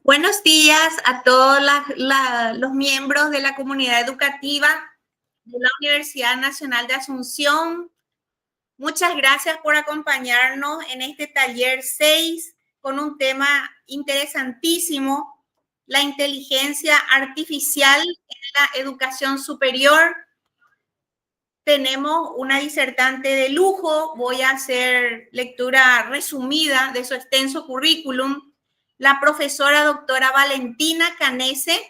Buenos días a todos los miembros de la comunidad educativa de la Universidad Nacional de Asunción. Muchas gracias por acompañarnos en este taller 6 con un tema interesantísimo, la inteligencia artificial en la educación superior. Tenemos una disertante de lujo, voy a hacer lectura resumida de su extenso currículum. La profesora doctora Valentina Canese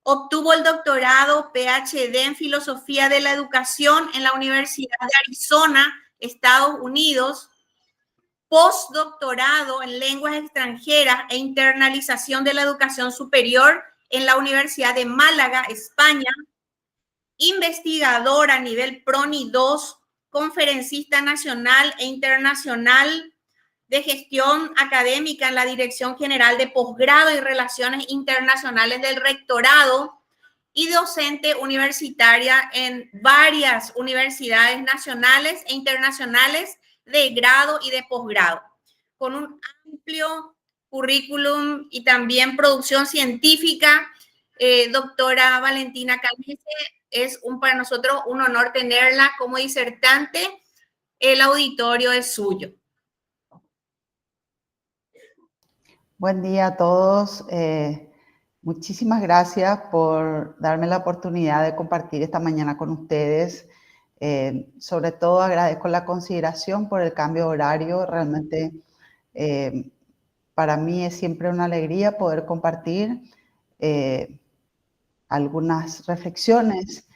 obtuvo el doctorado PhD en Filosofía de la Educación en la Universidad de Arizona, Estados Unidos, postdoctorado en Lenguas Extranjeras e Internalización de la Educación Superior en la Universidad de Málaga, España, investigadora a nivel PRONI 2, conferencista nacional e internacional de gestión académica en la Dirección General de Posgrado y Relaciones Internacionales del Rectorado y docente universitaria en varias universidades nacionales e internacionales de grado y de posgrado, con un amplio currículum y también producción científica. Doctora Valentina Canese, es para nosotros un honor tenerla como disertante. El auditorio es suyo. Buen día a todos. Muchísimas gracias por darme la oportunidad de compartir esta mañana con ustedes. Sobre todo agradezco la consideración por el cambio de horario. Realmente para mí es siempre una alegría poder compartir algunas reflexiones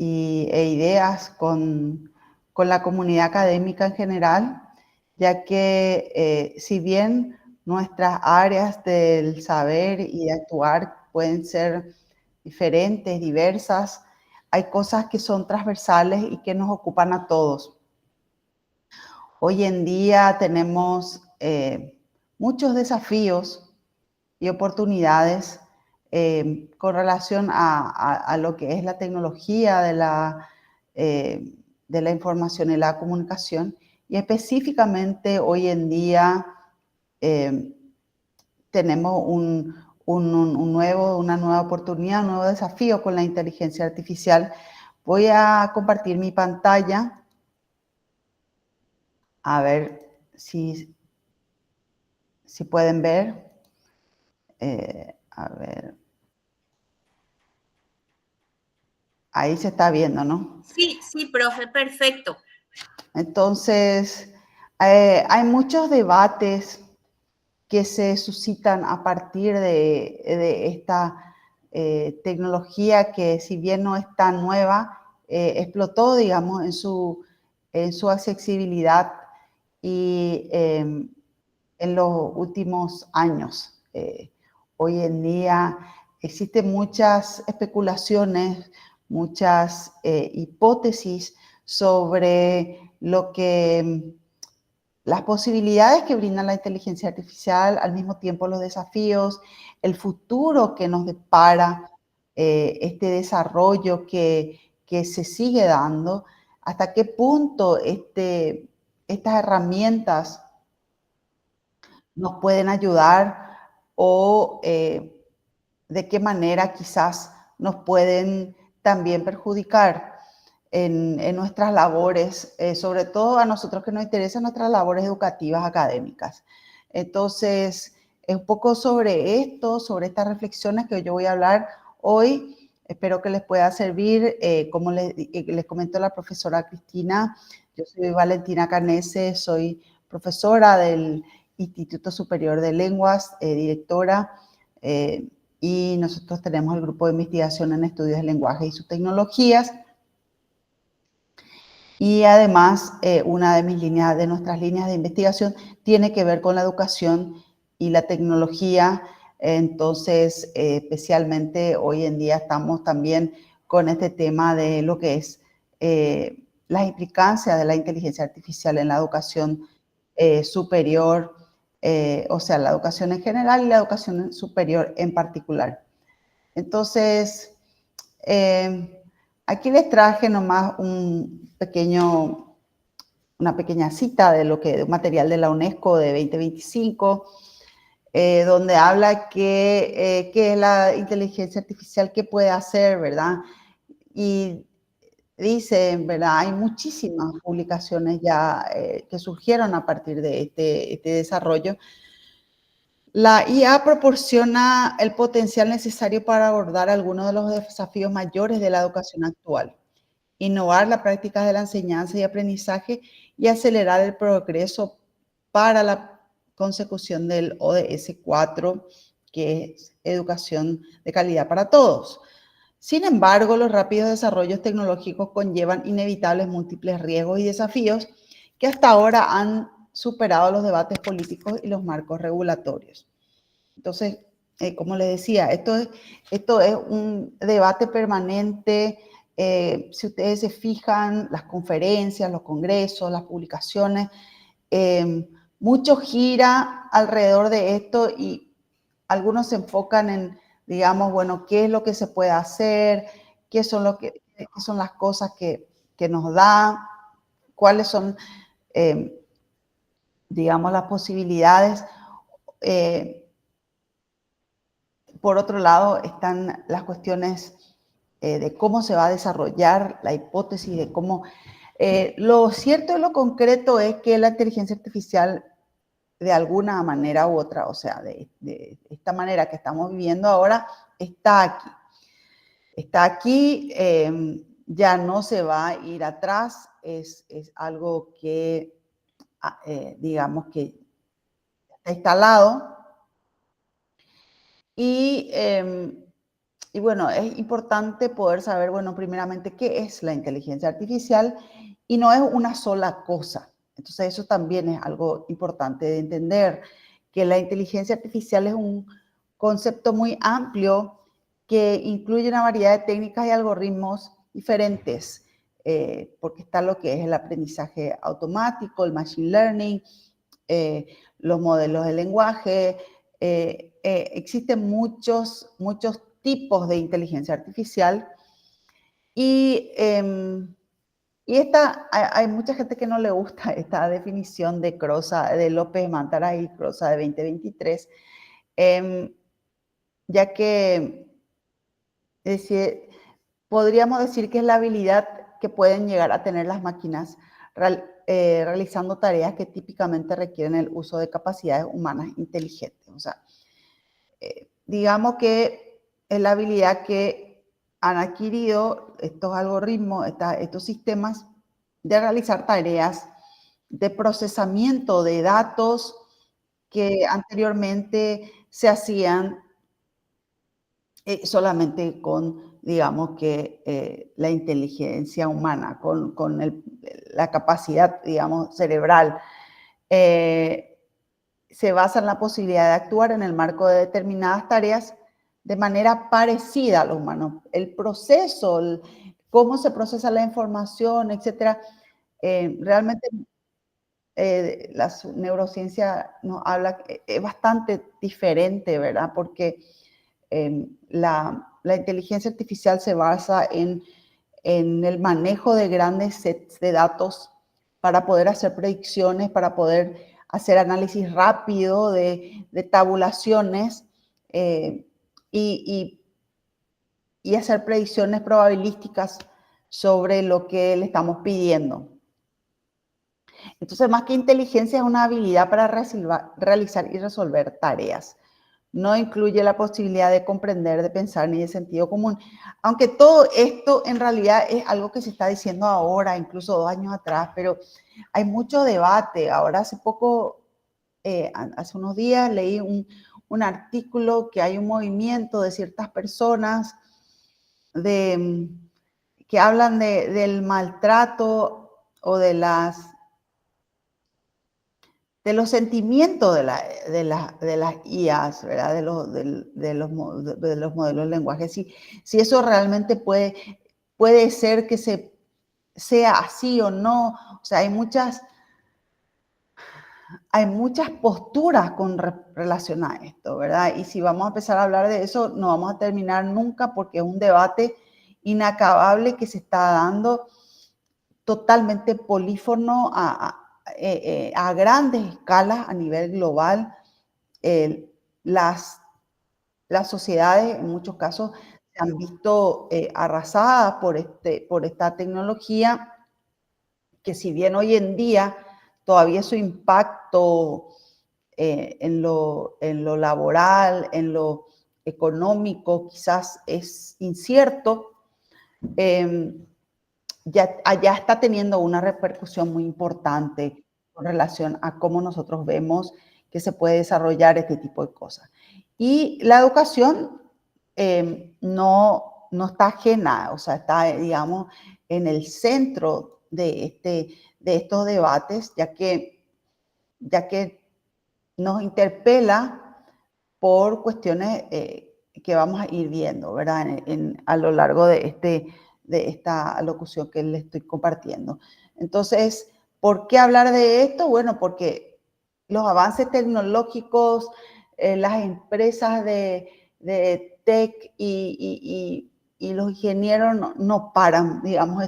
e ideas con la comunidad académica en general, ya que si bien nuestras áreas del saber y de actuar pueden ser diferentes, diversas, hay cosas que son transversales y que nos ocupan a todos. Hoy en día tenemos muchos desafíos y oportunidades con relación a lo que es la tecnología de la información y la comunicación, y específicamente hoy en día tenemos una nueva oportunidad, un nuevo desafío con la inteligencia artificial. Voy a compartir mi pantalla, a ver si pueden ver. A ver. Ahí se está viendo, ¿no? Sí, sí, profe, perfecto. Entonces, hay muchos debates que se suscitan a partir de esta tecnología que, si bien no es tan nueva, explotó, digamos, en su accesibilidad y en los últimos años. Hoy en día existen muchas especulaciones, muchas hipótesis sobre las posibilidades que brinda la inteligencia artificial, al mismo tiempo los desafíos, el futuro que nos depara este desarrollo que se sigue dando, hasta qué punto estas herramientas nos pueden ayudar o de qué manera quizás nos pueden también perjudicar en nuestras labores, sobre todo a nosotros que nos interesan nuestras labores educativas académicas. Entonces, es un poco sobre esto, sobre estas reflexiones que yo voy a hablar hoy. Espero que les pueda servir. Como les comentó la profesora Cristina, yo soy Valentina Canese, soy profesora del Instituto Superior de Lenguas, directora, y nosotros tenemos el grupo de investigación en estudios de lenguaje y sus tecnologías. Y además, una de nuestras líneas de investigación tiene que ver con la educación y la tecnología. Entonces, especialmente hoy en día estamos también con este tema de lo que es las implicancias de la inteligencia artificial en la educación superior, o sea, la educación en general y la educación superior en particular. Entonces, aquí les traje nomás una pequeña cita de un material de la UNESCO de 2025, donde habla que es la inteligencia artificial, qué puede hacer, ¿verdad? Y dice, ¿verdad? Hay muchísimas publicaciones ya que surgieron a partir de este desarrollo. La IA proporciona el potencial necesario para abordar algunos de los desafíos mayores de la educación actual, innovar las prácticas de la enseñanza y aprendizaje y acelerar el progreso para la consecución del ODS 4, que es educación de calidad para todos. Sin embargo, los rápidos desarrollos tecnológicos conllevan inevitables múltiples riesgos y desafíos que hasta ahora han superado los debates políticos y los marcos regulatorios. Entonces, como les decía, esto es un debate permanente. Si ustedes se fijan, las conferencias, los congresos, las publicaciones, mucho gira alrededor de esto y algunos se enfocan en, digamos, bueno, qué es lo que se puede hacer, qué son las cosas que nos da, cuáles son, digamos, las posibilidades. Por otro lado, están las cuestiones de cómo se va a desarrollar la hipótesis, de cómo... lo cierto y lo concreto es que la inteligencia artificial, de alguna manera u otra, o sea, de esta manera que estamos viviendo ahora, está aquí. Está aquí, ya no se va a ir atrás, es algo que, digamos, que está instalado. Y bueno, es importante poder saber, bueno, primeramente, qué es la inteligencia artificial y no es una sola cosa. Entonces, eso también es algo importante de entender, que la inteligencia artificial es un concepto muy amplio que incluye una variedad de técnicas y algoritmos diferentes, porque está lo que es el aprendizaje automático, el machine learning, los modelos de lenguaje. Existen muchos tipos de inteligencia artificial y hay mucha gente que no le gusta esta definición de López Mantara y Crosa de 2023, ya que podríamos decir que es la habilidad que pueden llegar a tener las máquinas realizando tareas que típicamente requieren el uso de capacidades humanas inteligentes. O sea, digamos que es la habilidad que han adquirido estos algoritmos, estos sistemas de realizar tareas de procesamiento de datos que anteriormente se hacían solamente con, digamos que, la inteligencia humana, con la capacidad, digamos, cerebral. Se basa en la posibilidad de actuar en el marco de determinadas tareas de manera parecida a lo humano. El proceso, cómo se procesa la información, etcétera, realmente la neurociencia nos habla que es bastante diferente, ¿verdad? Porque la inteligencia artificial se basa en el manejo de grandes sets de datos para poder hacer predicciones, para poder hacer análisis rápido de tabulaciones y hacer predicciones probabilísticas sobre lo que le estamos pidiendo. Entonces, más que inteligencia, es una habilidad para realizar y resolver tareas. No incluye la posibilidad de comprender, de pensar ni de sentido común. Aunque todo esto en realidad es algo que se está diciendo ahora, incluso 2 años atrás, pero hay mucho debate. Ahora hace poco, hace unos días, leí un artículo que hay un movimiento de ciertas personas que hablan del maltrato o de los sentimientos de las IAs, ¿verdad? De los modelos de lenguaje. Si eso realmente puede ser que sea así o no. O sea, hay muchas posturas relacionadas a esto, ¿verdad? Y si vamos a empezar a hablar de eso, no vamos a terminar nunca porque es un debate inacabable que se está dando totalmente polífono a grandes escalas a nivel global. las sociedades en muchos casos se han visto arrasadas por esta tecnología, que si bien hoy en día todavía su impacto en lo laboral, en lo económico, quizás es incierto, ya está teniendo una repercusión muy importante con relación a cómo nosotros vemos que se puede desarrollar este tipo de cosas. Y la educación no está ajena, o sea, está, digamos, en el centro de estos debates, ya que nos interpela por cuestiones que vamos a ir viendo, ¿verdad? A lo largo de esta locución que les estoy compartiendo. Entonces, ¿por qué hablar de esto? Bueno, porque los avances tecnológicos, las empresas de tech y los ingenieros no paran, digamos,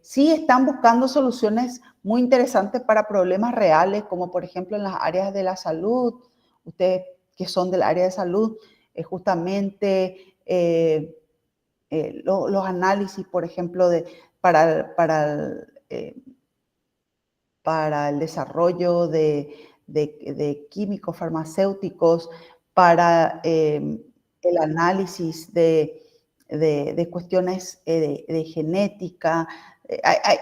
sí están buscando soluciones muy interesantes para problemas reales, como por ejemplo en las áreas de la salud. Ustedes que son del área de salud, justamente los análisis, por ejemplo, para el desarrollo de químicos farmacéuticos, para el análisis de cuestiones de genética.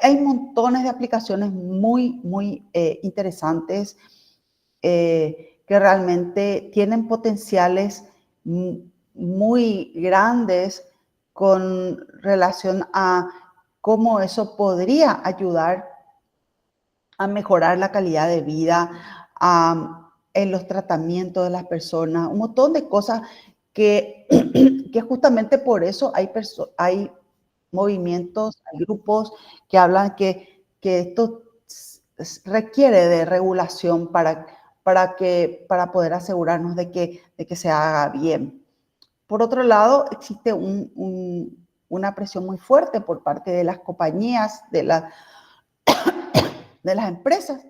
Hay montones de aplicaciones muy interesantes que realmente tienen potenciales muy grandes con relación a cómo eso podría ayudar a mejorar la calidad de vida, en los tratamientos de las personas, un montón de cosas que, que justamente por eso hay movimientos, hay grupos que hablan que esto requiere de regulación para poder asegurarnos de que se haga bien. Por otro lado, existe una presión muy fuerte por parte de las compañías, de las empresas,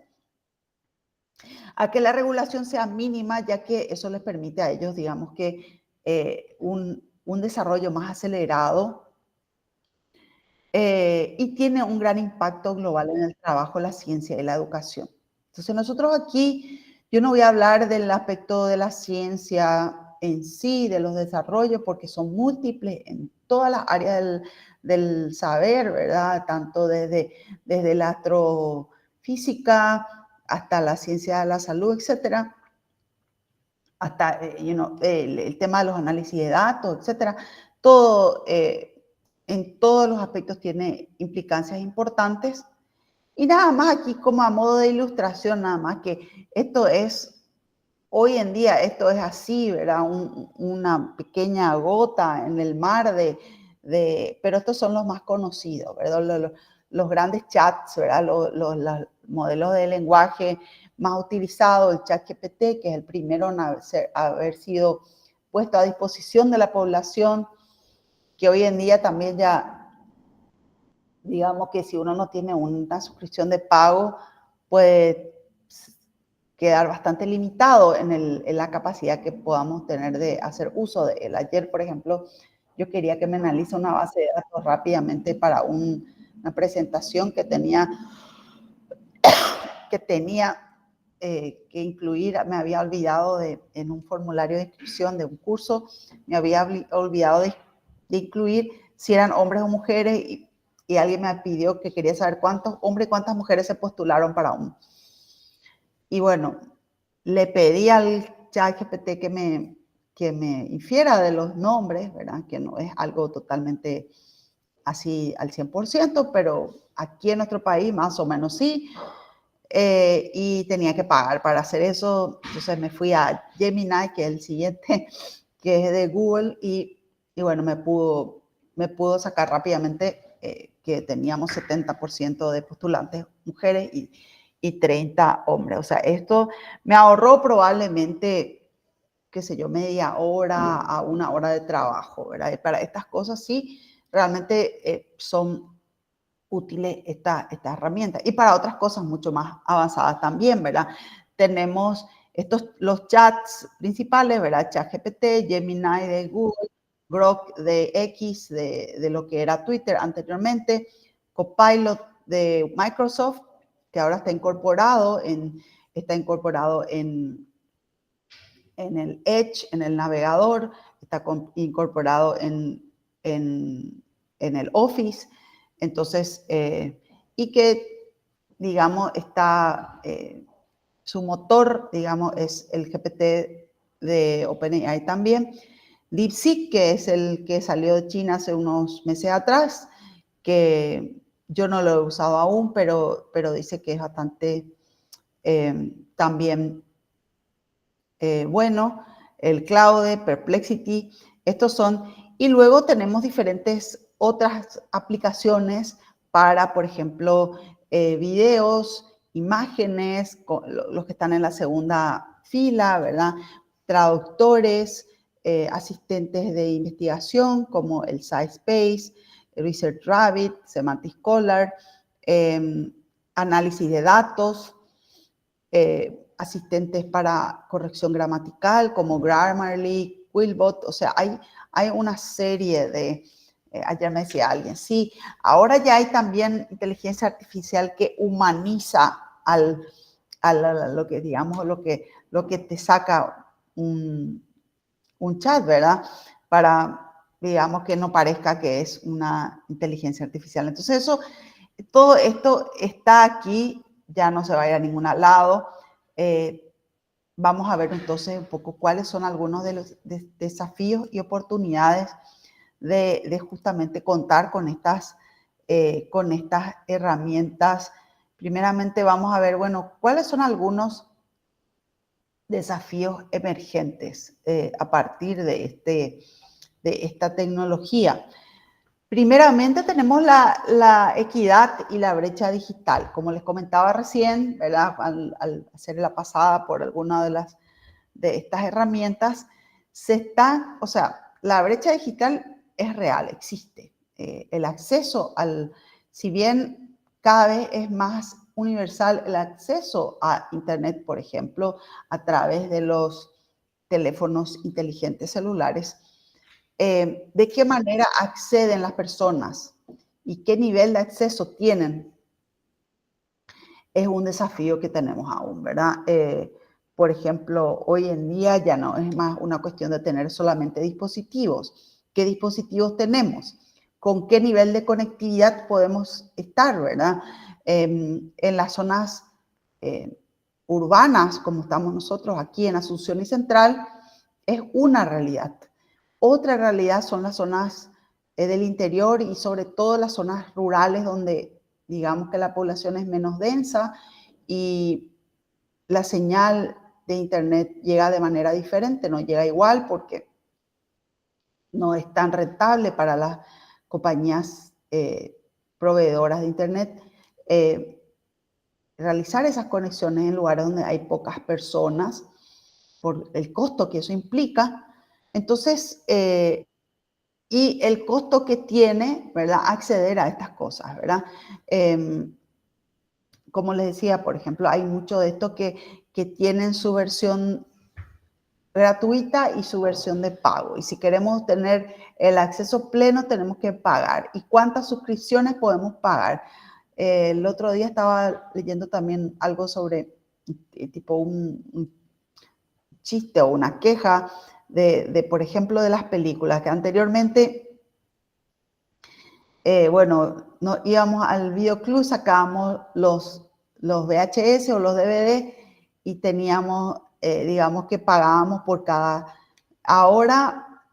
a que la regulación sea mínima, ya que eso les permite a ellos, digamos que, un desarrollo más acelerado y tiene un gran impacto global en el trabajo, la ciencia y la educación. Entonces, nosotros aquí, yo no voy a hablar del aspecto de la ciencia en sí, de los desarrollos, porque son múltiples en todas las áreas del saber, ¿verdad? Tanto desde la astrofísica hasta la ciencia de la salud, etcétera, hasta el tema de los análisis de datos, etcétera. Todo, en todos los aspectos tiene implicancias importantes. Y nada más aquí como a modo de ilustración, nada más que esto es, hoy en día esto es así, ¿verdad? Una pequeña gota en el mar pero estos son los más conocidos, ¿verdad? Los grandes chats, ¿verdad? Los modelos de lenguaje más utilizados, el ChatGPT, que es el primero en haber sido puesto a disposición de la población, que hoy en día también ya, digamos que si uno no tiene una suscripción de pago, puede quedar bastante limitado en la capacidad que podamos tener de hacer uso de él. Ayer, por ejemplo, yo quería que me analice una base de datos rápidamente para una presentación que tenía que incluir, me había olvidado en un formulario de inscripción de un curso, me había olvidado de incluir si eran hombres o mujeres y alguien me pidió que quería saber cuántos hombres y cuántas mujeres se postularon para uno. Y bueno, le pedí al ChatGPT que me infiera de los nombres, ¿verdad? Que no es algo totalmente así al 100%, pero aquí en nuestro país más o menos sí. Y tenía que pagar para hacer eso. Entonces me fui a Gemini, que es el siguiente, que es de Google, y bueno, me pudo sacar rápidamente que teníamos 70% de postulantes mujeres y 30 hombres. O sea, esto me ahorró probablemente, qué sé yo, media hora a una hora de trabajo, ¿verdad? Y para estas cosas sí, realmente son útiles estas herramientas. Y para otras cosas mucho más avanzadas también, ¿verdad? Tenemos los chats principales, ¿verdad? ChatGPT, Gemini de Google, Grok de X, de lo que era Twitter anteriormente, Copilot de Microsoft, que ahora está incorporado en el Edge, en el navegador, está incorporado en el Office. Entonces, y que, digamos, su motor, digamos, es el GPT de OpenAI también. DeepSeek, que es el que salió de China hace unos meses atrás, que yo no lo he usado aún, pero dice que es bastante también bueno. El Claude, Perplexity, estos son. Y luego tenemos diferentes otras aplicaciones para, por ejemplo, videos, imágenes, los que están en la segunda fila, ¿verdad? Traductores, asistentes de investigación como el SciSpace, Research Rabbit, Semantic Scholar, análisis de datos, asistentes para corrección gramatical como Grammarly, Quillbot. O sea, hay una serie de... ayer me decía alguien, sí, ahora ya hay también inteligencia artificial que humaniza lo que, digamos, lo que te saca un chat, ¿verdad? Para, digamos, que no parezca que es una inteligencia artificial. Entonces, todo esto está aquí, ya no se va a ir a ningún lado. Vamos a ver entonces un poco cuáles son algunos de los desafíos y oportunidades de justamente contar con estas herramientas. Primeramente vamos a ver, bueno, cuáles son algunos desafíos emergentes a partir de esta tecnología. Primeramente tenemos la equidad y la brecha digital. Como les comentaba recién, ¿verdad? Al hacer la pasada por alguna de estas herramientas, o sea, la brecha digital es real, existe. El acceso si bien cada vez es más universal el acceso a Internet, por ejemplo, a través de los teléfonos inteligentes celulares, de qué manera acceden las personas y qué nivel de acceso tienen, es un desafío que tenemos aún, ¿verdad? Por ejemplo, hoy en día ya no es más una cuestión de tener solamente dispositivos. ¿Qué dispositivos tenemos? ¿Con qué nivel de conectividad podemos estar, verdad? En las zonas urbanas, como estamos nosotros aquí en Asunción y Central, es una realidad. Otra realidad son las zonas del interior y sobre todo las zonas rurales donde digamos que la población es menos densa y la señal de Internet llega de manera diferente, no llega igual porque no es tan rentable para las compañías proveedoras de Internet realizar esas conexiones en lugares donde hay pocas personas por el costo que eso implica. Entonces, y el costo que tiene, ¿verdad? Acceder a estas cosas, ¿verdad? Como les decía, por ejemplo, hay mucho de esto que tienen su versión gratuita y su versión de pago. Y si queremos tener el acceso pleno, tenemos que pagar. ¿Y cuántas suscripciones podemos pagar? El otro día estaba leyendo también algo sobre tipo un chiste o una queja por ejemplo, de las películas, que anteriormente, bueno, no, íbamos al videoclub, sacábamos los VHS o los DVD y teníamos, digamos que pagábamos por cada. Ahora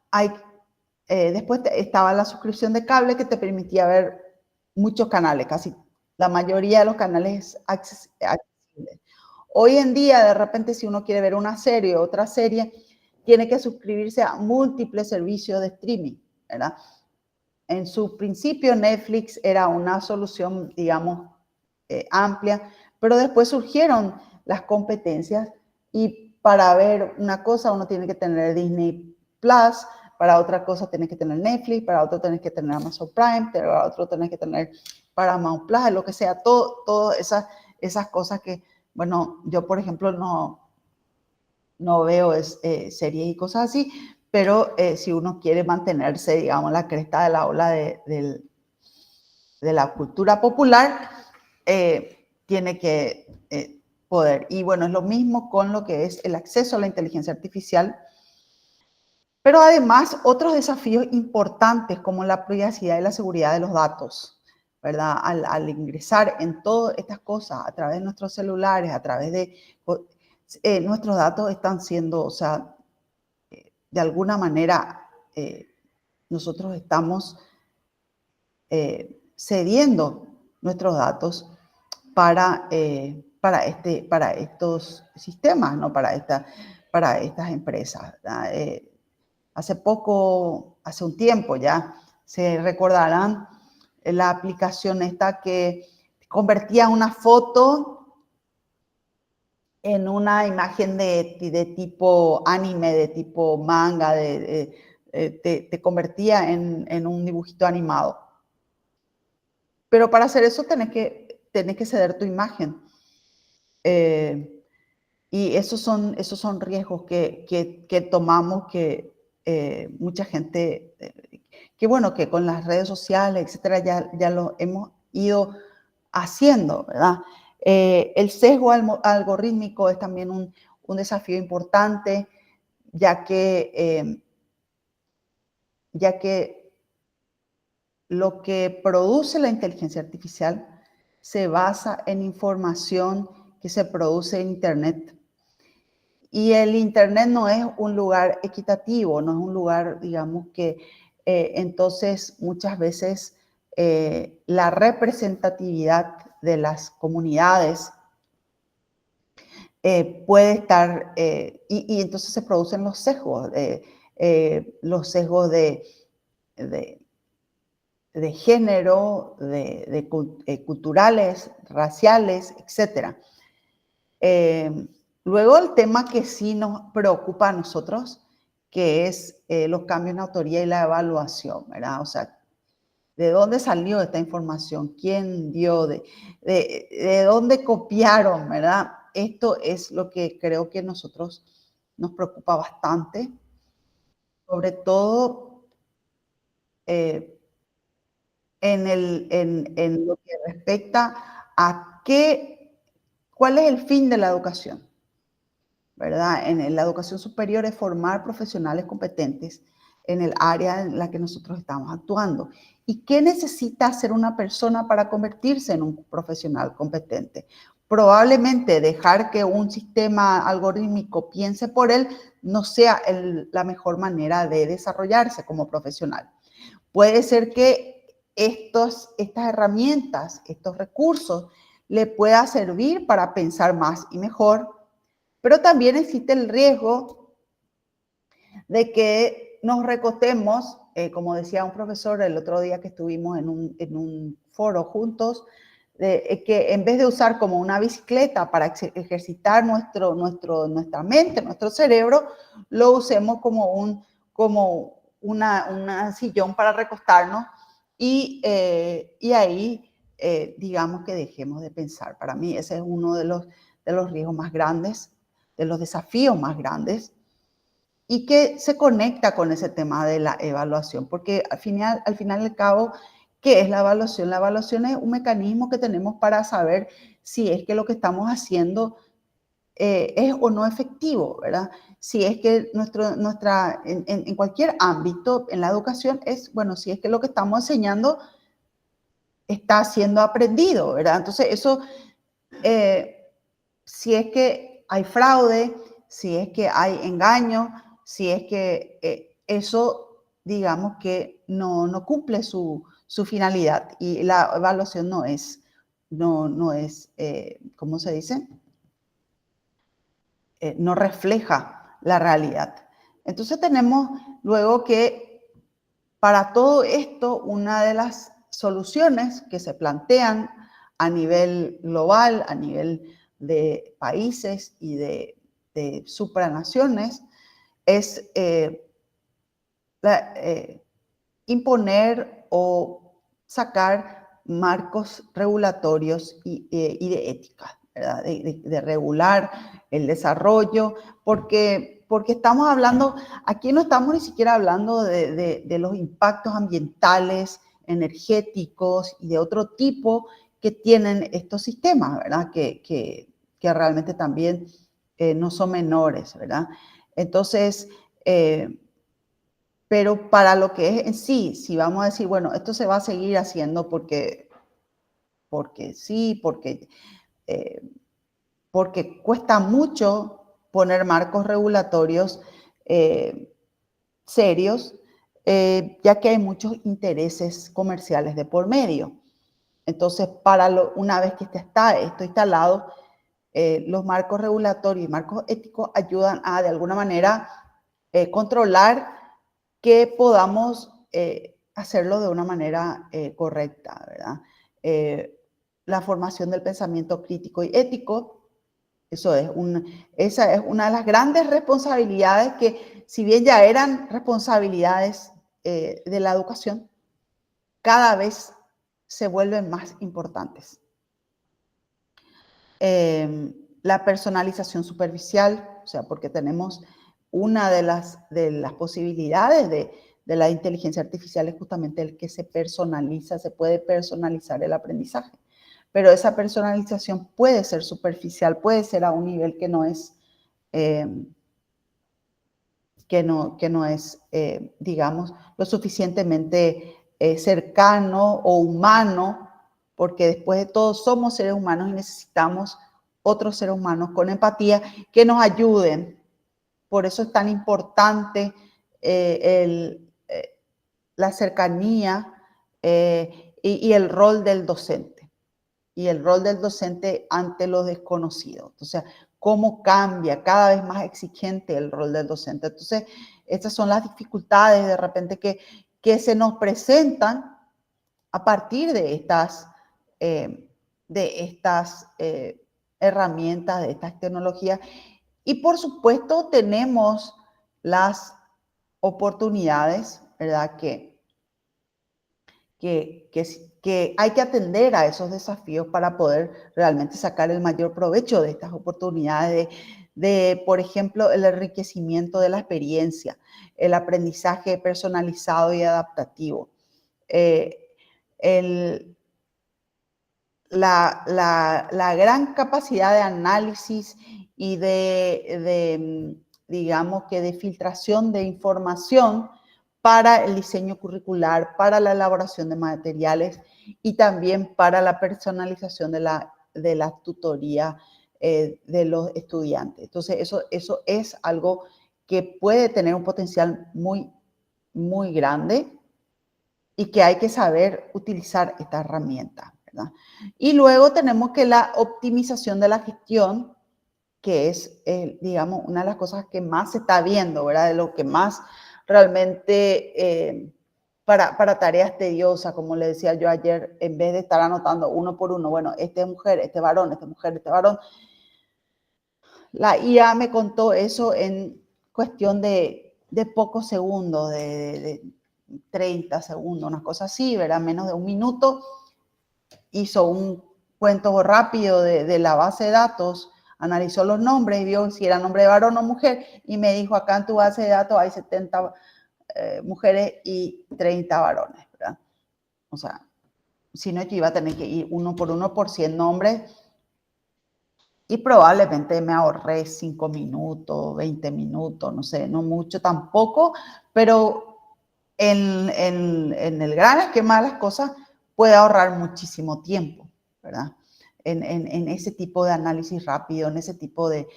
después estaba la suscripción de cable que te permitía ver muchos canales, casi la mayoría de los canales accesibles. Hoy en día, de repente, si uno quiere ver una serie o otra serie, tiene que suscribirse a múltiples servicios de streaming, ¿verdad? En su principio, Netflix era una solución, digamos, amplia, pero después surgieron las competencias y para ver una cosa uno tiene que tener Disney Plus, para otra cosa tienes que tener Netflix, para otro tienes que tener Amazon Prime, para otro tienes que tener Paramount Plus, lo que sea, todas esas cosas que, bueno, yo por ejemplo no veo series y cosas así, pero si uno quiere mantenerse, digamos, la cresta de la ola de la cultura popular, tiene que poder. Y bueno, es lo mismo con lo que es el acceso a la inteligencia artificial, pero además otros desafíos importantes como la privacidad y la seguridad de los datos, ¿verdad? Al ingresar en todas estas cosas a través de nuestros celulares, a través de nuestros datos están siendo, o sea, de alguna manera nosotros estamos cediendo nuestros datos para estos sistemas, ¿no? Para estas empresas. Hace un tiempo ya, se recordarán la aplicación esta que convertía una foto en una imagen de tipo anime, de tipo manga, te convertía en un dibujito animado. Pero para hacer eso tenés que ceder tu imagen. Y esos son riesgos que tomamos, que mucha gente, que bueno, que con las redes sociales, etcétera, ya lo hemos ido haciendo, ¿verdad? El sesgo algorítmico es también un desafío importante, ya que lo que produce la inteligencia artificial se basa en información que se produce en Internet. Y el Internet no es un lugar equitativo, no es un lugar, digamos, que entonces muchas veces la representatividad de las comunidades puede estar, y entonces se producen los sesgos de género, culturales, raciales, etc. Luego el tema que sí nos preocupa a nosotros, que es los cambios en autoría y la evaluación, ¿verdad? O sea, ¿de dónde salió esta información? ¿Quién dio? ¿De dónde copiaron, verdad? Esto es lo que creo que a nosotros nos preocupa bastante, sobre todo en lo que respecta a cuál es el fin de la educación, ¿verdad? En la educación superior es formar profesionales competentes en el área en la que nosotros estamos actuando. ¿Y qué necesita hacer una persona para convertirse en un profesional competente? Probablemente dejar que un sistema algorítmico piense por él no sea la mejor manera de desarrollarse como profesional. Puede ser que estas herramientas, estos recursos, le pueda servir para pensar más y mejor, pero también existe el riesgo de que nos recostemos, como decía un profesor el otro día que estuvimos en un foro juntos, que en vez de usar como una bicicleta para ejercitar nuestra mente, nuestro cerebro, lo usemos como una sillón para recostarnos y ahí, digamos que dejemos de pensar. Para mí ese es uno de los riesgos más grandes, de los desafíos más grandes, y que se conecta con ese tema de la evaluación, porque al final y al cabo, ¿qué es la evaluación? La evaluación es un mecanismo que tenemos para saber si es que lo que estamos haciendo es o no efectivo, ¿verdad? Si es que en cualquier ámbito, en la educación, bueno, si es que lo que estamos enseñando está siendo aprendido, ¿verdad? Entonces, eso, si es que hay fraude, si es que hay engaño, si es que eso, digamos que no cumple su finalidad, y la evaluación no es, ¿cómo se dice? No refleja la realidad. Entonces tenemos luego que para todo esto, una de las soluciones que se plantean a nivel global, a nivel de países y de supranaciones, es imponer o sacar marcos regulatorios y de ética. ¿verdad? De regular el desarrollo, porque estamos hablando, aquí no estamos ni siquiera hablando de los impactos ambientales, energéticos y de otro tipo que tienen estos sistemas, ¿verdad? Que realmente también no son menores, ¿verdad? Entonces, pero para lo que es en sí, si vamos a decir, bueno, esto se va a seguir haciendo porque sí, porque cuesta mucho poner marcos regulatorios serios, ya que hay muchos intereses comerciales de por medio. Entonces, una vez que está esto instalado, los marcos regulatorios y marcos éticos ayudan a, de alguna manera, controlar que podamos hacerlo de una manera correcta, ¿verdad? La formación del pensamiento crítico y ético, esa es una de las grandes responsabilidades que, si bien ya eran responsabilidades de la educación, cada vez se vuelven más importantes. La personalización superficial, o sea, porque tenemos una de las posibilidades de la inteligencia artificial es justamente el que se personaliza, se puede personalizar el aprendizaje. Pero esa personalización puede ser superficial, puede ser a un nivel que no es, digamos, lo suficientemente cercano o humano, porque después de todo somos seres humanos y necesitamos otros seres humanos con empatía que nos ayuden. Por eso es tan importante la cercanía y el rol del docente. Y el rol del docente ante lo desconocido. O sea, cómo cambia cada vez más exigente el rol del docente. Entonces, estas son las dificultades de repente que se nos presentan a partir de estas herramientas, de estas tecnologías. Y por supuesto tenemos las oportunidades, ¿verdad? Que hay que atender a esos desafíos para poder realmente sacar el mayor provecho de estas oportunidades por ejemplo, el enriquecimiento de la experiencia, el aprendizaje personalizado y adaptativo, la gran capacidad de análisis y digamos que de filtración de información para el diseño curricular, para la elaboración de materiales y también para la personalización de la tutoría de los estudiantes. Entonces, eso es algo que puede tener un potencial muy, muy grande y que hay que saber utilizar esta herramienta, ¿verdad? Y luego tenemos que la optimización de la gestión, que es, digamos, una de las cosas que más se está viendo, ¿verdad? De lo que más realmente para tareas tediosas, como le decía yo ayer, en vez de estar anotando uno por uno, bueno, este es mujer, este varón, esta mujer, este varón, la IA me contó eso en cuestión de pocos segundos, de 30 segundos, una cosa así, ¿verdad? Menos de un minuto, hizo un cuento rápido de la base de datos, analizó los nombres, vio si era nombre de varón o mujer y me dijo, acá en tu base de datos hay 70 mujeres y 30 varones, ¿verdad? O sea, si no, yo iba a tener que ir uno por 100 nombres y probablemente me ahorré 5 minutos, 20 minutos, no sé, no mucho tampoco, pero en el gran esquema de las cosas puede ahorrar muchísimo tiempo, ¿verdad? En ese tipo de análisis rápido, en ese tipo de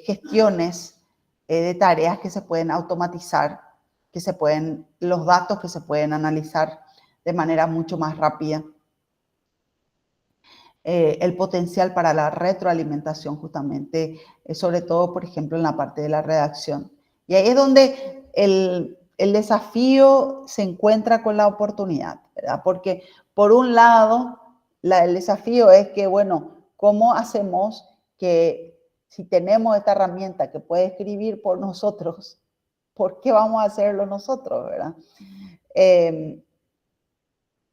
gestiones de tareas que se pueden automatizar, los datos que se pueden analizar de manera mucho más rápida. El potencial para la retroalimentación justamente, sobre todo, por ejemplo, en la parte de la redacción. Y ahí es donde el desafío se encuentra con la oportunidad, ¿verdad? Porque por un lado, el desafío es que, bueno, ¿cómo hacemos que si tenemos esta herramienta que puede escribir por nosotros, ¿por qué vamos a hacerlo nosotros, verdad?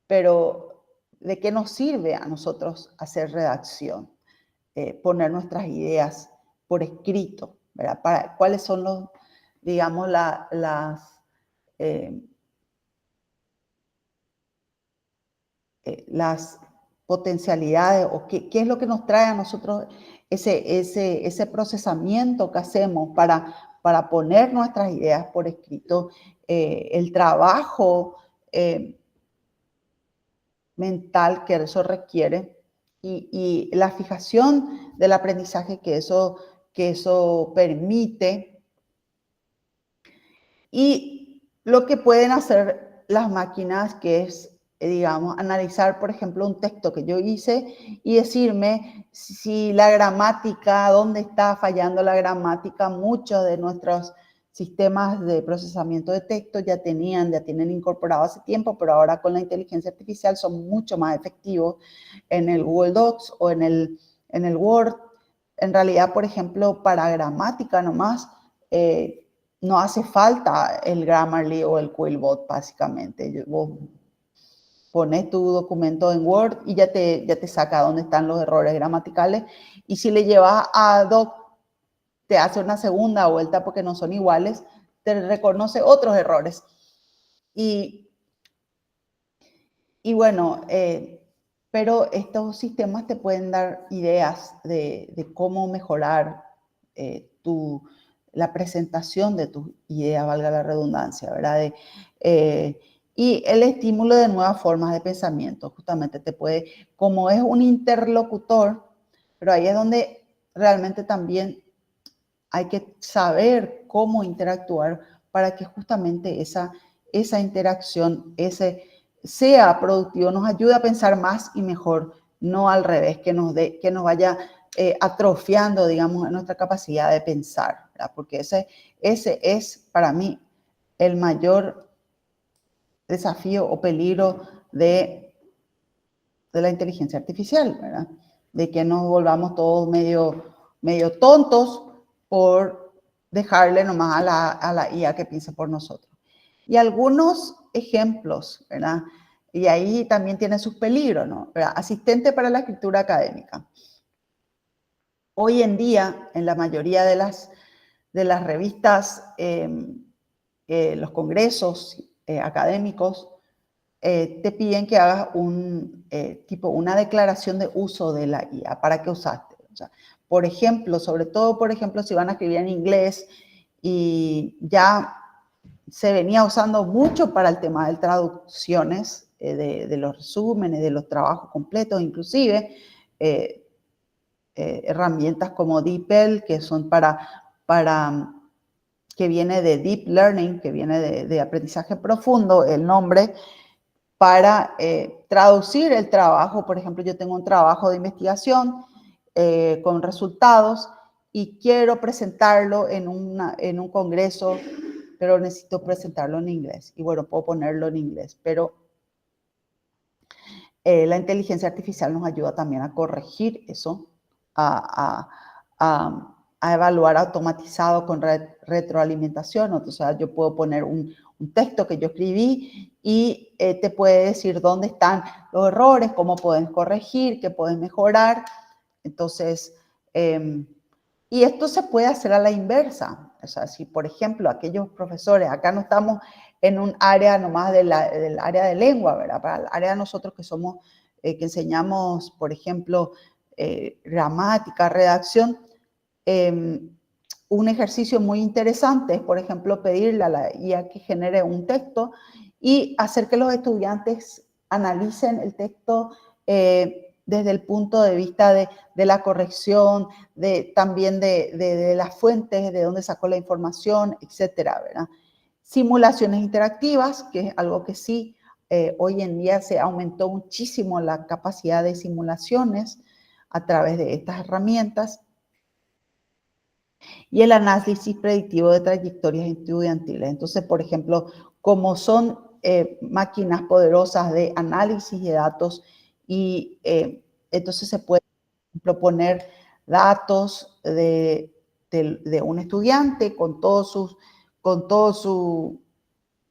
Pero ¿de qué nos sirve a nosotros hacer redacción? poner nuestras ideas por escrito, ¿verdad? ¿Cuáles son los, digamos, las potencialidades o qué es lo que nos trae a nosotros ese procesamiento que hacemos para poner nuestras ideas por escrito, el trabajo mental que eso requiere y la fijación del aprendizaje que eso permite y lo que pueden hacer las máquinas, que es, digamos, analizar, por ejemplo, un texto que yo hice y decirme si la gramática, dónde está fallando la gramática. Muchos de nuestros sistemas de procesamiento de texto ya tienen incorporado hace tiempo, pero ahora con la inteligencia artificial son mucho más efectivos en el Google Docs o en el Word. En realidad, por ejemplo, para gramática nomás, no hace falta el Grammarly o el Quillbot, básicamente. Vos pones tu documento en Word y ya te saca dónde están los errores gramaticales. Y si le llevas a Doc, te hace una segunda vuelta porque no son iguales, te reconoce otros errores. Y bueno, pero estos sistemas te pueden dar ideas de cómo mejorar la presentación de tus ideas, valga la redundancia, ¿verdad? Y el estímulo de nuevas formas de pensamiento, justamente te puede, como es un interlocutor, pero ahí es donde realmente también hay que saber cómo interactuar para que justamente esa interacción, sea productivo, nos ayude a pensar más y mejor, no al revés, que nos vaya atrofiando, digamos, nuestra capacidad de pensar, ¿verdad? Porque ese es para mí el mayor desafío o peligro de la inteligencia artificial, ¿verdad? De que nos volvamos todos medio tontos por dejarle nomás a la IA que piense por nosotros. Y algunos ejemplos, ¿verdad? Y ahí también tiene sus peligros, ¿no? ¿Verdad? Asistente para la escritura académica. Hoy en día, en la mayoría de las revistas, los congresos académicos, te piden que hagas una declaración de uso de la IA. ¿Para qué usaste? O sea, por ejemplo, sobre todo, por ejemplo, si van a escribir en inglés y ya se venía usando mucho para el tema de traducciones, de los resúmenes, de los trabajos completos, inclusive herramientas como DeepL, que son que viene de Deep Learning, que viene de aprendizaje profundo, el nombre, para traducir el trabajo. Por ejemplo, yo tengo un trabajo de investigación con resultados y quiero presentarlo en un congreso, pero necesito presentarlo en inglés. Y bueno, puedo ponerlo en inglés, pero la inteligencia artificial nos ayuda también a corregir eso, a evaluar automatizado con retroalimentación. O sea, yo puedo poner un texto que yo escribí y te puede decir dónde están los errores, cómo puedes corregir, qué puedes mejorar. Entonces, y esto se puede hacer a la inversa. O sea, si por ejemplo aquellos profesores, acá no estamos en un área nomás del área de lengua, ¿verdad? Para el área de nosotros que somos, que enseñamos, por ejemplo, gramática, redacción, un ejercicio muy interesante es, por ejemplo, pedirle a la IA que genere un texto y hacer que los estudiantes analicen el texto desde el punto de vista de la corrección, también de las fuentes, de dónde sacó la información, etcétera, ¿verdad? Simulaciones interactivas, que es algo que sí, hoy en día se aumentó muchísimo la capacidad de simulaciones a través de estas herramientas. Y el análisis predictivo de trayectorias estudiantiles. Entonces, por ejemplo, como son máquinas poderosas de análisis de datos y entonces se puede proponer datos de un estudiante con todo su,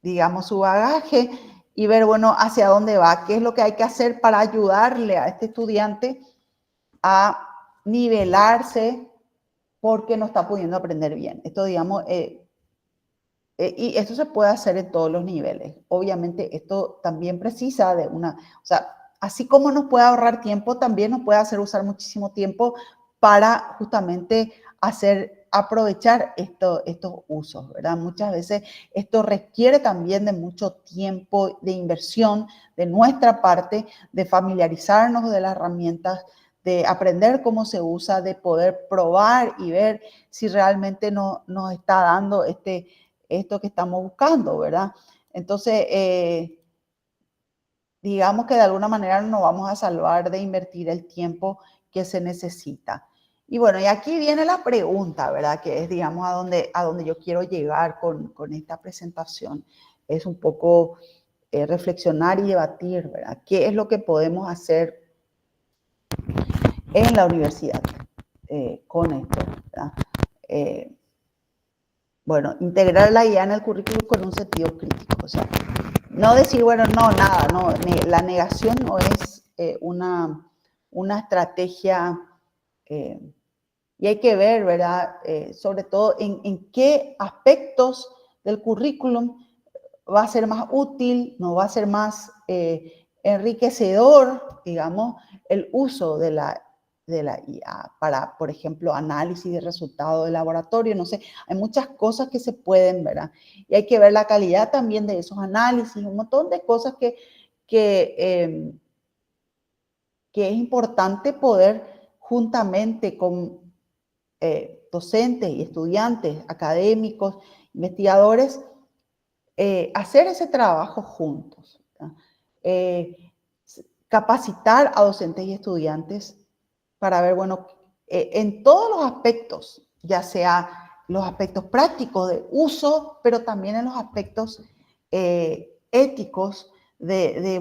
digamos, su bagaje y ver, bueno, hacia dónde va, qué es lo que hay que hacer para ayudarle a este estudiante a nivelarse porque no está pudiendo aprender bien. Esto, digamos, y esto se puede hacer en todos los niveles. Obviamente, esto también precisa de una, o sea, así como nos puede ahorrar tiempo, también nos puede hacer usar muchísimo tiempo para justamente aprovechar estos usos, ¿verdad? Muchas veces esto requiere también de mucho tiempo de inversión de nuestra parte, de familiarizarnos de las herramientas, de aprender cómo se usa, de poder probar y ver si realmente nos está dando esto que estamos buscando, ¿verdad? Entonces, digamos que de alguna manera nos vamos a salvar de invertir el tiempo que se necesita. Y bueno, y aquí viene la pregunta, ¿verdad? Que es, digamos, a donde yo quiero llegar con esta presentación. Es un poco reflexionar y debatir, ¿verdad? ¿Qué es lo que podemos hacer en la universidad con esto, ¿verdad? Bueno, integrar la idea en el currículum con un sentido crítico, o sea, no decir, bueno, no, nada, no, la negación no es una estrategia, y hay que ver, ¿verdad? Sobre todo en qué aspectos del currículum va a ser más útil, no va a ser más enriquecedor, digamos, el uso de la IA para, por ejemplo, análisis de resultados de laboratorio, no sé, hay muchas cosas que se pueden, ¿verdad? Y hay que ver la calidad también de esos análisis, un montón de cosas que es importante poder juntamente con docentes y estudiantes, académicos, investigadores, hacer ese trabajo juntos. Capacitar a docentes y estudiantes para ver, bueno, en todos los aspectos, ya sea los aspectos prácticos de uso, pero también en los aspectos éticos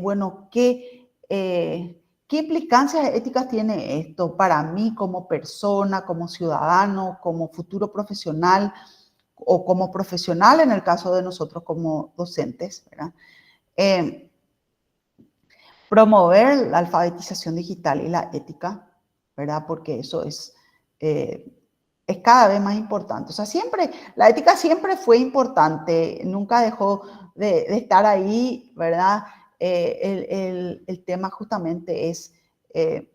bueno, ¿qué implicancias éticas tiene esto para mí como persona, como ciudadano, como futuro profesional o como profesional en el caso de nosotros como docentes, ¿verdad? Promover la alfabetización digital y la ética, ¿verdad? Porque eso es cada vez más importante. O sea, la ética siempre fue importante, nunca dejó de estar ahí, ¿verdad? El tema justamente es, de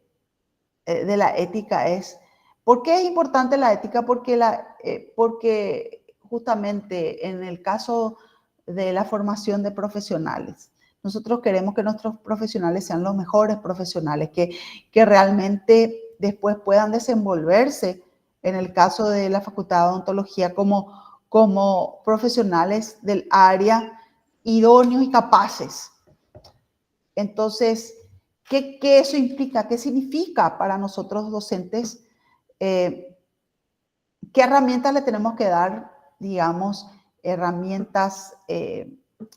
la ética es, ¿por qué es importante la ética? Porque justamente en el caso de la formación de profesionales, nosotros queremos que nuestros profesionales sean los mejores profesionales, que realmente después puedan desenvolverse, en el caso de la Facultad de Odontología, como profesionales del área idóneos y capaces. Entonces, ¿qué eso implica? ¿Qué significa para nosotros docentes? ¿Qué herramientas le tenemos que dar? Digamos, herramientas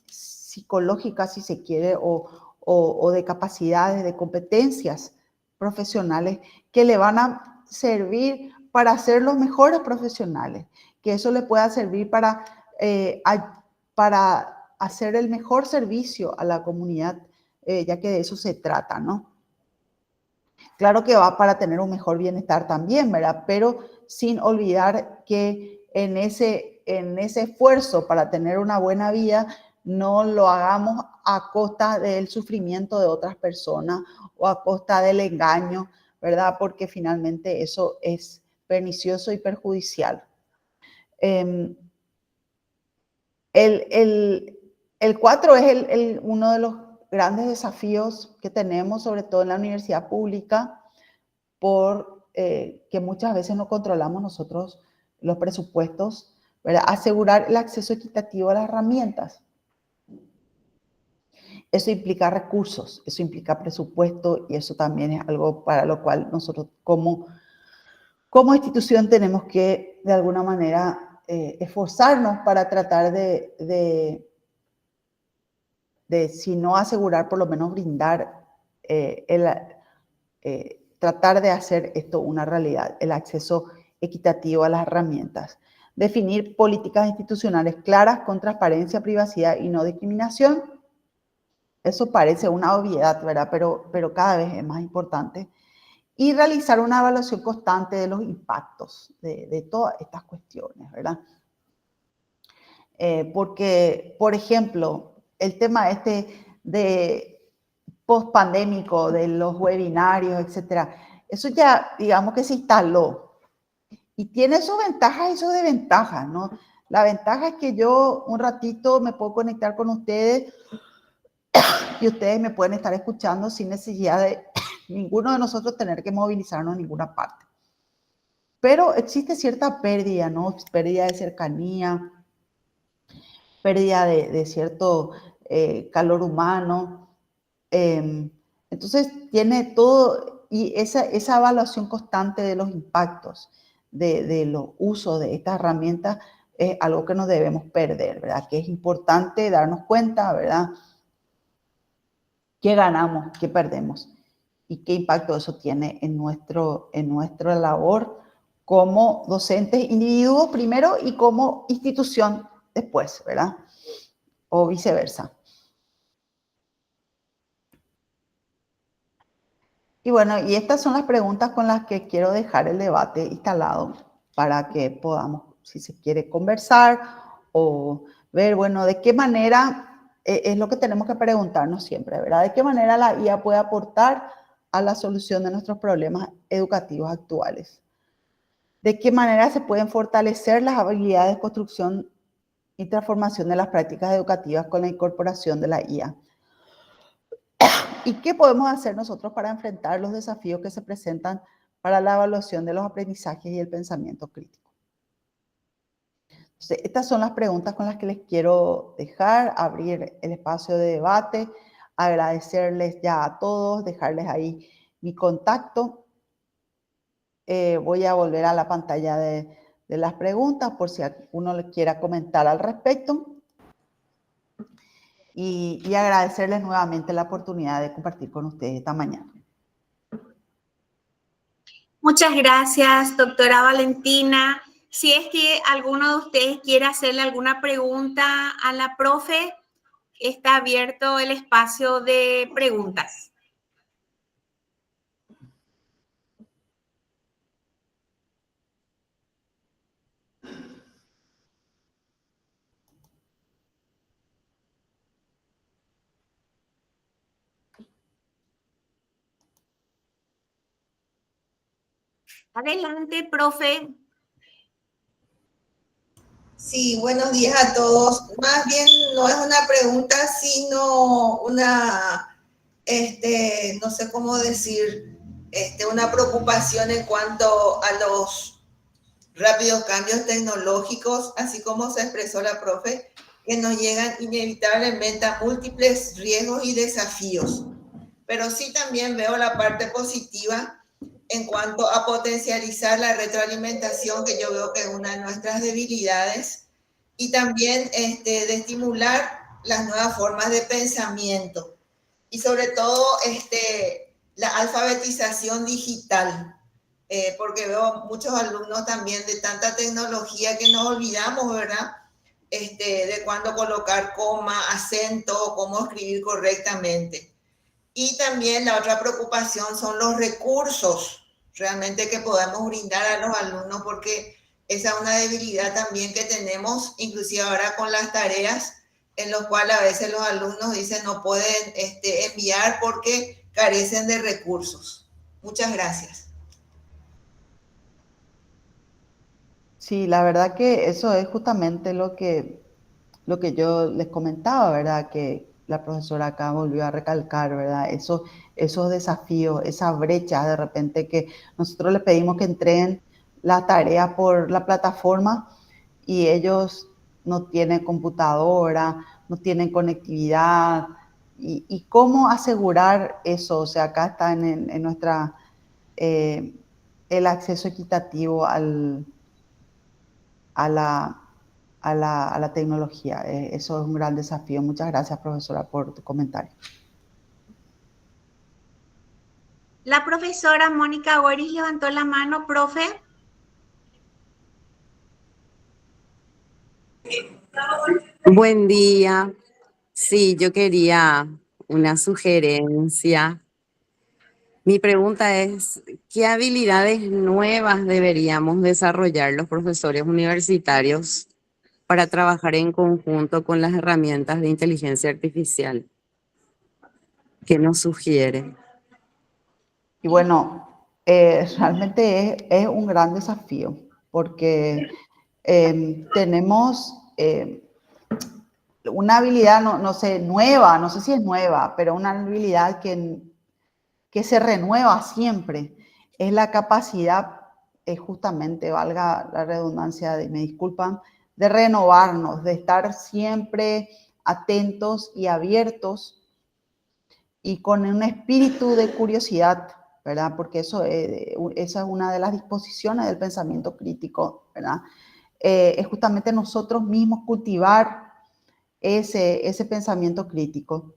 psicológicas, si se quiere, o de capacidades, de competencias profesionales que le van a servir para ser los mejores profesionales, que eso le pueda servir para hacer el mejor servicio a la comunidad, ya que de eso se trata, ¿no? Claro que va para tener un mejor bienestar también, ¿verdad? Pero sin olvidar que en ese esfuerzo para tener una buena vida, no lo hagamos a costa del sufrimiento de otras personas o a costa del engaño, ¿verdad? Porque finalmente eso es pernicioso y perjudicial. El 4 es uno de los grandes desafíos que tenemos, sobre todo en la universidad pública, que muchas veces no controlamos nosotros los presupuestos, ¿verdad? Asegurar el acceso equitativo a las herramientas. Eso implica recursos, eso implica presupuesto y eso también es algo para lo cual nosotros como institución tenemos que, de alguna manera, esforzarnos para tratar de si no asegurar, por lo menos brindar, tratar de hacer esto una realidad, el acceso equitativo a las herramientas. Definir políticas institucionales claras con transparencia, privacidad y no discriminación. Eso parece una obviedad, ¿verdad? Pero cada vez es más importante. y realizar una evaluación constante de los impactos de todas estas cuestiones, ¿verdad? Porque, por ejemplo, el tema de post-pandémico, de los webinarios, etcétera, eso ya, digamos que se instaló y tiene sus ventajas y sus desventajas, ¿no? La ventaja es que yo un ratito me puedo conectar con ustedes y ustedes me pueden estar escuchando sin necesidad de ninguno de nosotros tener que movilizarnos en ninguna parte. Pero existe cierta pérdida, ¿no? Pérdida de cercanía, pérdida de cierto calor humano. Entonces, tiene todo, y esa evaluación constante de los impactos de los usos de estas herramientas es algo que no debemos perder, ¿verdad? Que es importante darnos cuenta, ¿verdad? ¿Qué ganamos, qué perdemos y qué impacto eso tiene en nuestra labor como docentes individuos primero y como institución después, ¿verdad? O viceversa. Y bueno, y estas son las preguntas con las que quiero dejar el debate instalado para que podamos, si se quiere, conversar o ver, bueno, de qué manera, es lo que tenemos que preguntarnos siempre, ¿verdad? De qué manera la IA puede aportar a la solución de nuestros problemas educativos actuales. De qué manera se pueden fortalecer las habilidades de construcción y transformación de las prácticas educativas con la incorporación de la IA. ¿Y qué podemos hacer nosotros para enfrentar los desafíos que se presentan para la evaluación de los aprendizajes y el pensamiento crítico? Entonces, estas son las preguntas con las que les quiero dejar, abrir el espacio de debate, agradecerles ya a todos, dejarles ahí mi contacto. Voy a volver a la pantalla de las preguntas por si alguno le quiera comentar al respecto. Y agradecerles nuevamente la oportunidad de compartir con ustedes esta mañana. Muchas gracias, doctora Valentina. Si es que alguno de ustedes quiere hacerle alguna pregunta a la profe, está abierto el espacio de preguntas. Adelante, profe. Sí, buenos días a todos. Más bien no es una pregunta, sino una, no sé cómo decir, una preocupación en cuanto a los rápidos cambios tecnológicos, así como se expresó la profe, que nos llegan inevitablemente a múltiples riesgos y desafíos. Pero sí también veo la parte positiva en cuanto a potencializar la retroalimentación, que yo veo que es una de nuestras debilidades, y también de estimular las nuevas formas de pensamiento, y sobre todo la alfabetización digital, porque veo muchos alumnos también de tanta tecnología que nos olvidamos, ¿verdad? De cuándo colocar coma, acento, cómo escribir correctamente. Y también la otra preocupación son los recursos realmente que podamos brindar a los alumnos, porque esa es una debilidad también que tenemos, inclusive ahora con las tareas, en los cuales a veces los alumnos dicen no pueden enviar porque carecen de recursos. Muchas gracias. Sí, la verdad que eso es justamente lo que yo les comentaba, ¿verdad? Que la profesora acá volvió a recalcar, ¿verdad? Esos desafíos, esas brechas de repente que nosotros les pedimos que entreguen la tarea por la plataforma y ellos no tienen computadora, no tienen conectividad. ¿Y cómo asegurar eso? O sea, acá está en nuestra, el acceso equitativo a la tecnología. Eso es un gran desafío. Muchas gracias, profesora, por tu comentario. La profesora Mónica Goris levantó la mano, profe. Buen día. Sí, yo quería una sugerencia. Mi pregunta es, ¿qué habilidades nuevas deberíamos desarrollar los profesores universitarios para trabajar en conjunto con las herramientas de inteligencia artificial? ¿Qué nos sugiere? Y bueno, realmente es un gran desafío porque tenemos una habilidad, no sé, nueva, no sé si es nueva, pero una habilidad que se renueva siempre. Es la capacidad, justamente, valga la redundancia, me disculpan, de renovarnos, de estar siempre atentos y abiertos y con un espíritu de curiosidad, ¿verdad? Porque esa es una de las disposiciones del pensamiento crítico, ¿verdad? Es justamente nosotros mismos cultivar ese pensamiento crítico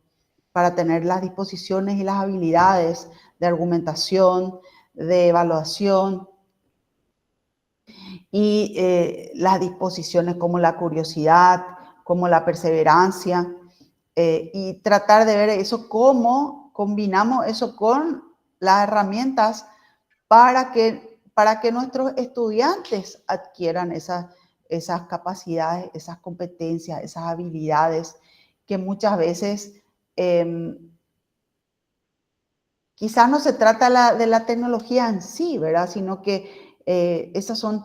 para tener las disposiciones y las habilidades de argumentación, de evaluación y las disposiciones como la curiosidad, como la perseverancia, y tratar de ver eso, cómo combinamos eso con las herramientas para que nuestros estudiantes adquieran esas capacidades, esas competencias, esas habilidades que muchas veces quizás no se trata de la tecnología en sí, ¿verdad? Sino que esas son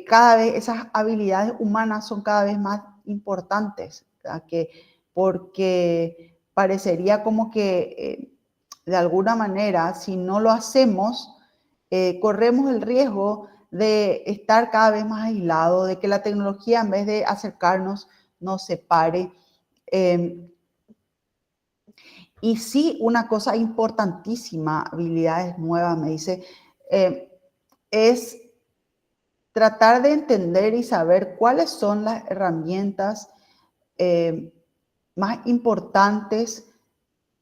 cada vez, esas habilidades humanas son cada vez más importantes, ¿verdad? Porque parecería como que de alguna manera, si no lo hacemos, corremos el riesgo de estar cada vez más aislados, de que la tecnología en vez de acercarnos nos separe. Eh, y sí, una cosa importantísima, habilidades nuevas, me dice, es tratar de entender y saber cuáles son las herramientas eh, más importantes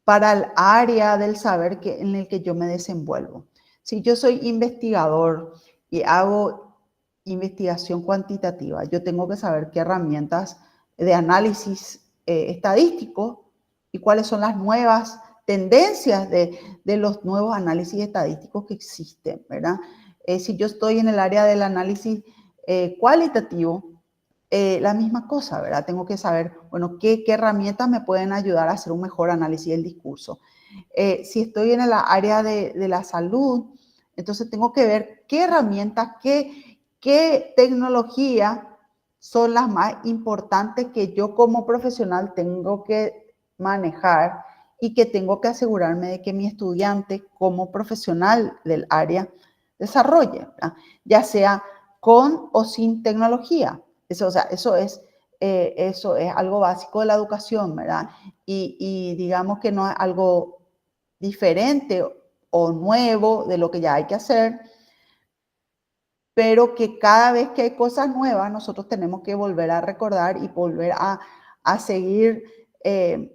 para el área del saber en el que yo me desenvuelvo. Si yo soy investigador y hago investigación cuantitativa, yo tengo que saber qué herramientas de análisis estadístico y cuáles son las nuevas tendencias de los nuevos análisis estadísticos que existen, ¿verdad? Si yo estoy en el área del análisis cualitativo, la misma cosa, ¿verdad? Tengo que saber, bueno, qué herramientas me pueden ayudar a hacer un mejor análisis del discurso. Si estoy en el área de la salud, entonces tengo que ver qué herramientas, qué tecnología son las más importantes que yo como profesional tengo que manejar y que tengo que asegurarme de que mi estudiante como profesional del área desarrolle, ¿verdad? Ya sea con o sin tecnología. Eso, o sea, eso es algo básico de la educación, ¿verdad? Y digamos que no es algo diferente o nuevo de lo que ya hay que hacer, pero que cada vez que hay cosas nuevas, nosotros tenemos que volver a recordar y volver a seguir,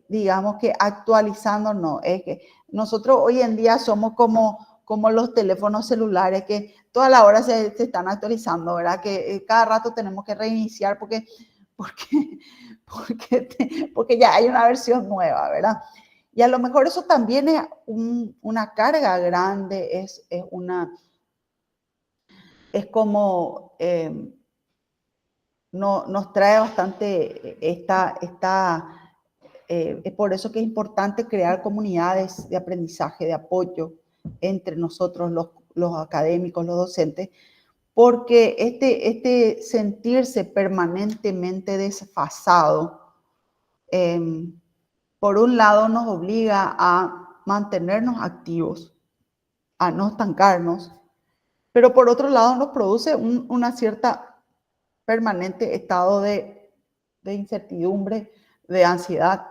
digamos que actualizándonos. Es que nosotros hoy en día somos como los teléfonos celulares que toda la hora se están actualizando, ¿verdad? Que cada rato tenemos que reiniciar porque, porque ya hay una versión nueva, ¿verdad? Y a lo mejor eso también es una carga grande, es como nos trae bastante es por eso que es importante crear comunidades de aprendizaje, de apoyo entre nosotros, los académicos, los docentes, porque este sentirse permanentemente desfasado, por un lado nos obliga a mantenernos activos, a no estancarnos, pero por otro lado nos produce una cierta permanente estado de incertidumbre, de ansiedad.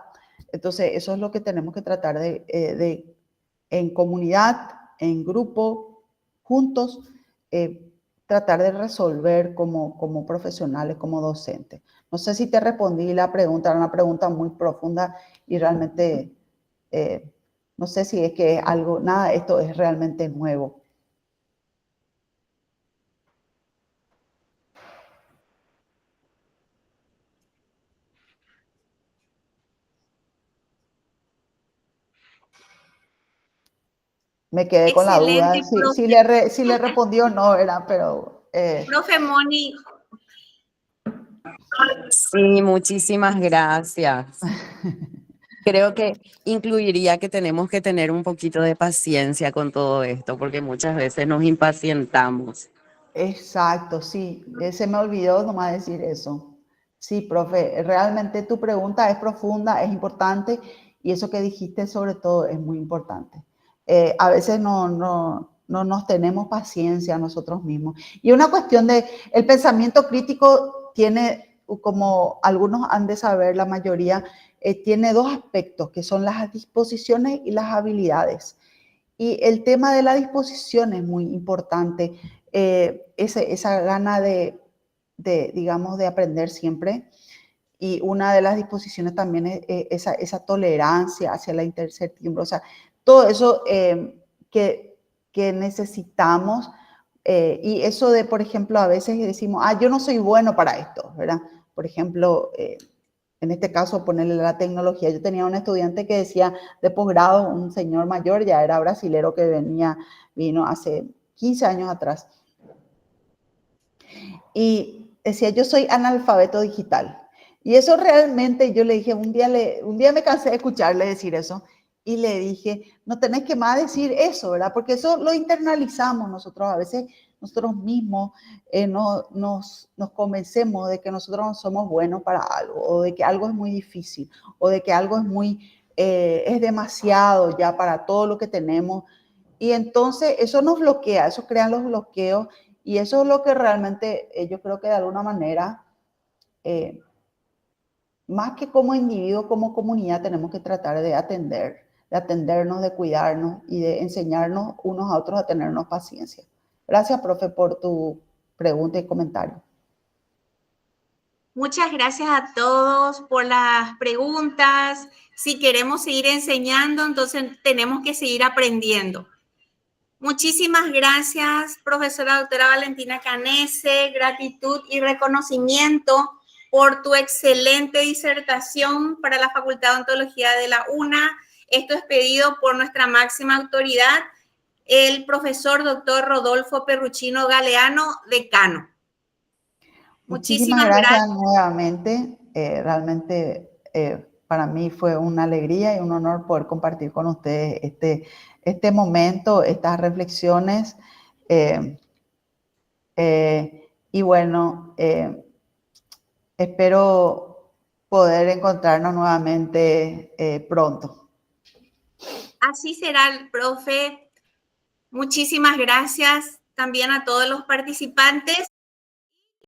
Entonces, eso es lo que tenemos que tratar en comunidad, en grupo, juntos, tratar de resolver como profesionales, como docentes. No sé si te respondí la pregunta, era una pregunta muy profunda y realmente no sé si es que algo, nada, esto es realmente nuevo. Me quedé con la duda Excelente, si le respondió o no, era, pero... profe Moni. Sí, muchísimas gracias. Creo que incluiría que tenemos que tener un poquito de paciencia con todo esto, porque muchas veces nos impacientamos. Exacto, sí, se me olvidó nomás decir eso. Sí, profe, realmente tu pregunta es profunda, es importante y eso que dijiste sobre todo es muy importante. A veces no nos tenemos paciencia nosotros mismos. Y una cuestión de, el pensamiento crítico tiene, como algunos han de saber, la mayoría, tiene dos aspectos, que son las disposiciones y las habilidades. Y el tema de la disposición es muy importante, esa gana digamos, de aprender siempre. Y una de las disposiciones también es esa tolerancia hacia la incertidumbre. O sea, todo eso que necesitamos. Y eso de, por ejemplo, a veces decimos, yo no soy bueno para esto, ¿verdad? Por ejemplo, en este caso, ponerle la tecnología. Yo tenía un estudiante que decía de posgrado, un señor mayor, ya era brasilero que vino hace 15 años atrás. Y decía, yo soy analfabeto digital. Y eso realmente yo le dije, un día me cansé de escucharle decir eso. Y le dije, no tenés que más decir eso, ¿verdad? Porque eso lo internalizamos nosotros. A veces nosotros mismos nos convencemos de que nosotros no somos buenos para algo, o de que algo es muy difícil, o de que algo es demasiado ya para todo lo que tenemos. Y entonces eso nos bloquea, eso crea los bloqueos. Y eso es lo que realmente yo creo que de alguna manera, más que como individuo, como comunidad, tenemos que tratar de atendernos, de cuidarnos y de enseñarnos unos a otros a tenernos paciencia. Gracias, profe, por tu pregunta y comentario. Muchas gracias a todos por las preguntas. Si queremos seguir enseñando, entonces tenemos que seguir aprendiendo. Muchísimas gracias, profesora doctora Valentina Canese. Gratitud y reconocimiento por tu excelente disertación para la Facultad de Odontología de la UNA. Esto es pedido por nuestra máxima autoridad, el profesor doctor Rodolfo Perruchino Galeano, decano. Muchísimas gracias nuevamente. Realmente para mí fue una alegría y un honor poder compartir con ustedes este momento, estas reflexiones. Y bueno, espero poder encontrarnos nuevamente pronto. Así será, el profe. Muchísimas gracias también a todos los participantes.